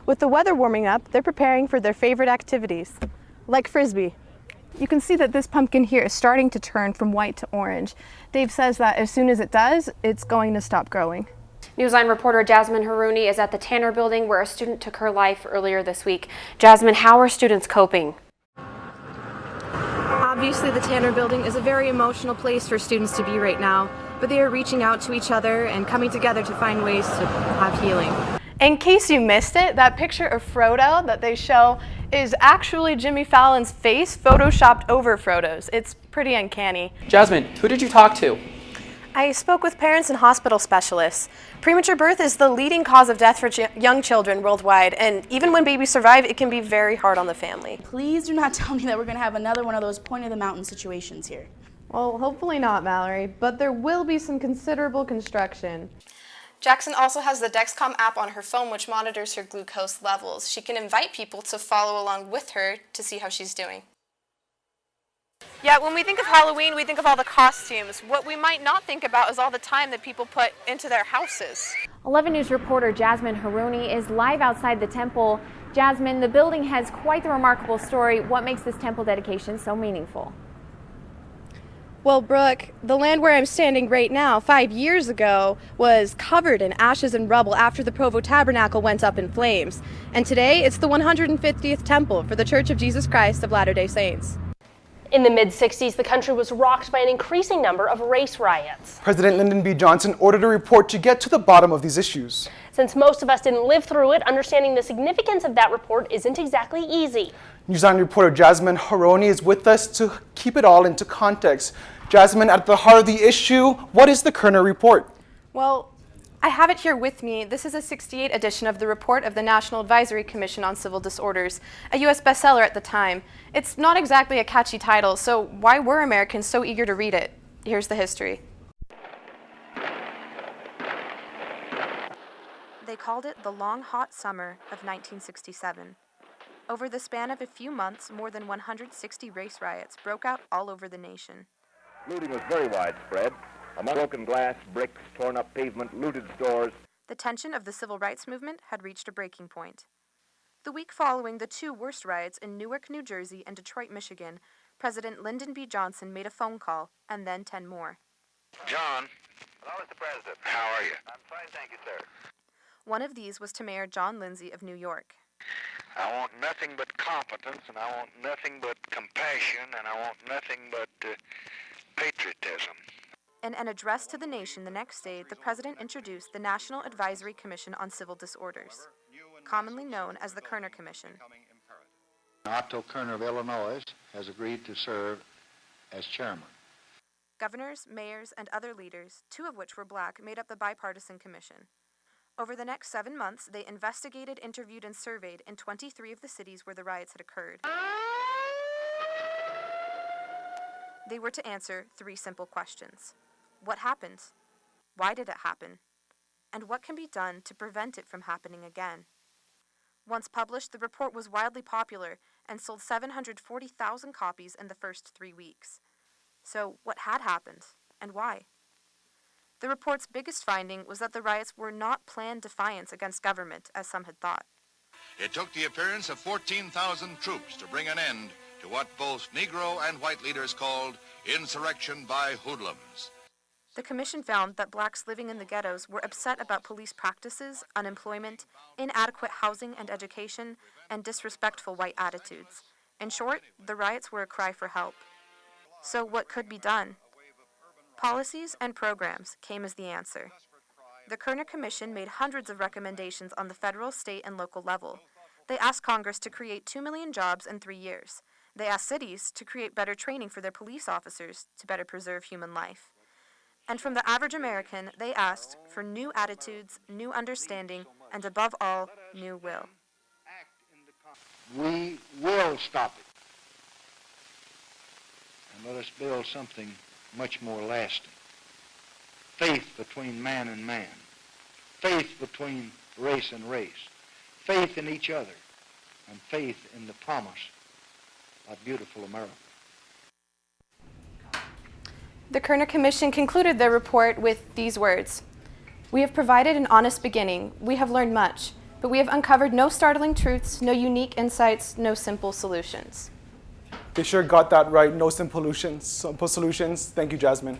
With the weather warming up, they're preparing for their favorite activities, like Frisbee. You can see that this pumpkin here is starting to turn from white to orange. Dave says that as soon as it does, it's going to stop growing. Newsline reporter Jasmine Harouny is at the Tanner building where a student took her life earlier this week. Jasmine, how are students coping? Obviously, the Tanner building is a very emotional place for students to be right now, but they are reaching out to each other and coming together to find ways to have healing. In case you missed it, that picture of Frodo that they show is actually Jimmy Fallon's face photoshopped over Frodo's. It's pretty uncanny. Jasmine, who did you talk to? I spoke with parents and hospital specialists. Premature birth is the leading cause of death for young children worldwide, and even when babies survive, it can be very hard on the family. Please do not tell me that we're going to have another one of those point of the mountain situations here. Well, hopefully not, Mallory, but there will be some considerable construction. Jackson also has the Dexcom app on her phone, which monitors her glucose levels. She can invite people to follow along with her to see how she's doing. Yeah, when we think of Halloween, we think of all the costumes. What we might not think about is all the time that people put into their houses. 11 News reporter Jasmine Harouny is live outside the temple. Jasmine, the building has quite the remarkable story. What makes this temple dedication so meaningful? Well, Brooke, the land where I'm standing right now 5 years ago was covered in ashes and rubble after the Provo Tabernacle went up in flames. And today, it's the 150th temple for the Church of Jesus Christ of Latter-day Saints. In the mid-60s, the country was rocked by an increasing number of race riots. President Lyndon B. Johnson ordered a report to get to the bottom of these issues. Since most of us didn't live through it, understanding the significance of that report isn't exactly easy. Newsline reporter Jasmine Harouny is with us to keep it all into context. Jasmine, at the heart of the issue, what is the Kerner report? Well, I have it here with me. This is a 68 edition of the report of the National Advisory Commission on Civil Disorders, a U.S. bestseller at the time. It's not exactly a catchy title, so why were Americans so eager to read it? Here's the history. They called it the long, hot summer of 1967. Over the span of a few months, more than 160 race riots broke out all over the nation. Looting was very widespread. Among broken glass, bricks, torn up pavement, looted stores. The tension of the civil rights movement had reached a breaking point. The week following the two worst riots in Newark, New Jersey and Detroit, Michigan, President Lyndon B. Johnson made a phone call and then 10 more. John. Hello, Mr. President. How are you? I'm fine, thank you, sir. One of these was to Mayor John Lindsay of New York. I want nothing but competence, and I want nothing but compassion, and I want nothing but patriotism. In an address to the nation the next day, the president introduced the National Advisory Commission on Civil Disorders, commonly known as the Kerner Commission. Otto Kerner of Illinois has agreed to serve as chairman. Governors, mayors, and other leaders, two of which were black, made up the bipartisan commission. Over the next 7 months, they investigated, interviewed, and surveyed in 23 of the cities where the riots had occurred. They were to answer 3 simple questions. What happened? Why did it happen? And what can be done to prevent it from happening again? Once published, the report was wildly popular and sold 740,000 copies in the first 3 weeks. So, what had happened, and why? The report's biggest finding was that the riots were not planned defiance against government, as some had thought. It took the appearance of 14,000 troops to bring an end to what both Negro and white leaders called insurrection by hoodlums. The commission found that blacks living in the ghettos were upset about police practices, unemployment, inadequate housing and education, and disrespectful white attitudes. In short, the riots were a cry for help. So what could be done? Policies and programs came as the answer. The Kerner Commission made hundreds of recommendations on the federal, state, and local level. They asked Congress to create 2 million jobs in 3 years. They asked cities to create better training for their police officers to better preserve human life. And from the average American, they asked for new attitudes, new understanding, and above all, new will. We will stop it. And let us build something much more lasting. Faith between man and man. Faith between race and race. Faith in each other. And faith in the promise of beautiful America. The Kerner Commission concluded their report with these words. We have provided an honest beginning. We have learned much. But we have uncovered no startling truths, no unique insights, no simple solutions. They sure got that right. No simple solutions. Simple solutions. Thank you, Jasmine.